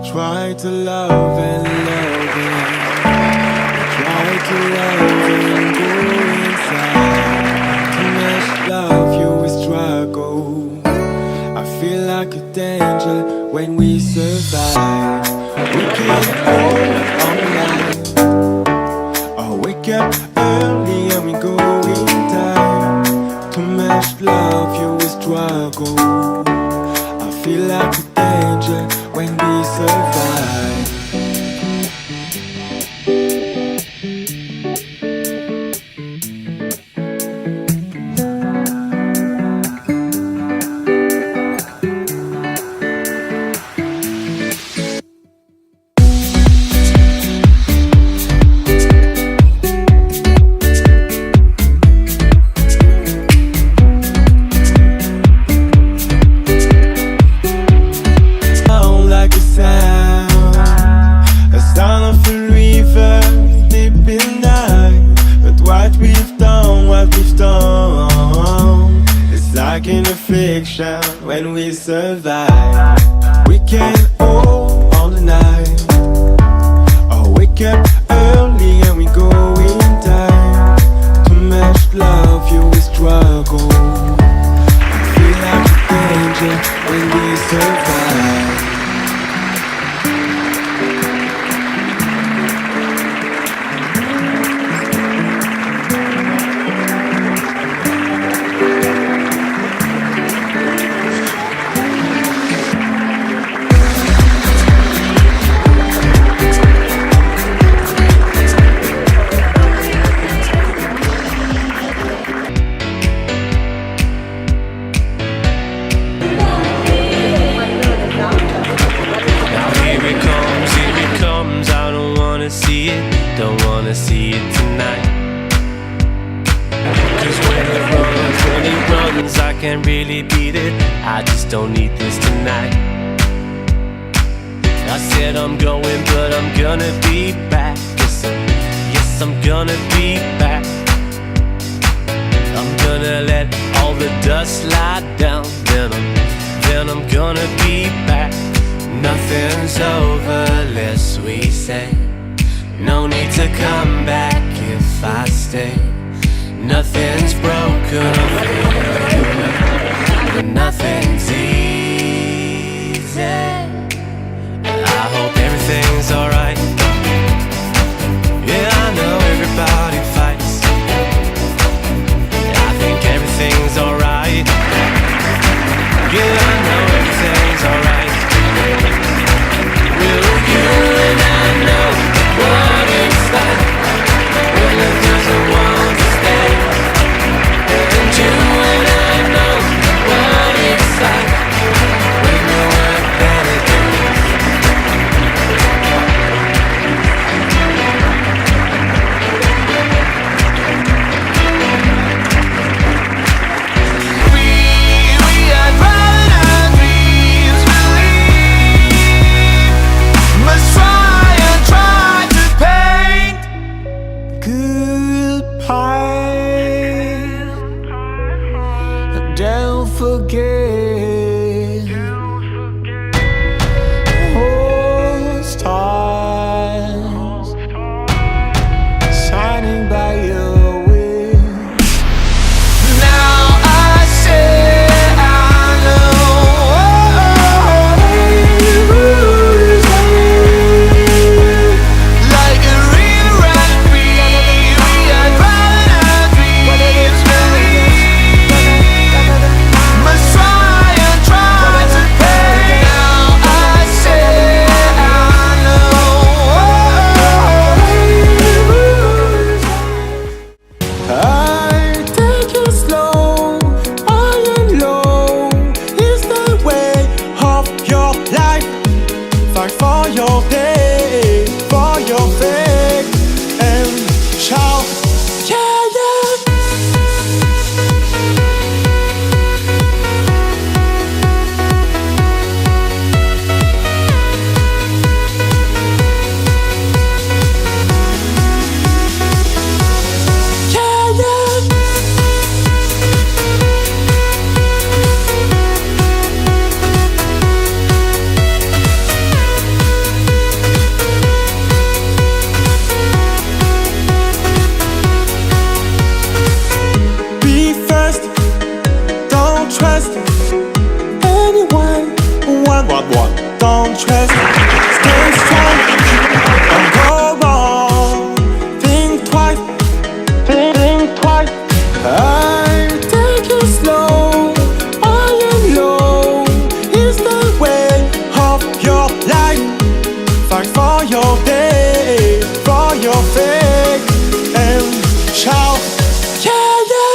try to love and love and try to love and go inside. Too much love, you will struggle. I feel like a danger when we survive. We can't hold all night. I wake up early and we go in time. Too much love, you will struggle. I feel like a danger when we survive. When we survive, we can all the night. I wake up early and we go in time. Too much love, you will struggle. I feel like a danger when we survive. Don't wanna see it tonight. Cause when it runs, I can't really beat it. I just don't need this tonight. I said I'm going, but I'm gonna be back. Yes, I'm gonna be back. I'm gonna let all the dust lie down. Then I'm gonna be back. Nothing's over, lest we say. No need to come back if I stay. Nothing's broken, but nothing's easy. I hope everything's alright. Yeah, I know everybody fights. I think everything's alright. Yeah, I know everything's alright. Will you and I know what it's like when it doesn't want to stay? And you and I know what it's like when you work better days. We had rather our dreams believe. Must try and try to paint goodbye. Don't forget those stars shining by your way. Now I say I know like a river and we had rather our dreams believe. Must try and try to pay. Now I say I know. I take it slow, high and low is the way of your life. Fight for your day, for your faith, and shout, yeah, yeah. Yeah, yeah. interest. Stay strong, don't go wrong. Think twice, think twice. I take it slow, all alone is the way of your life. Fight for your day, for your faith, and shout, yeah, yeah.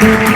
Thank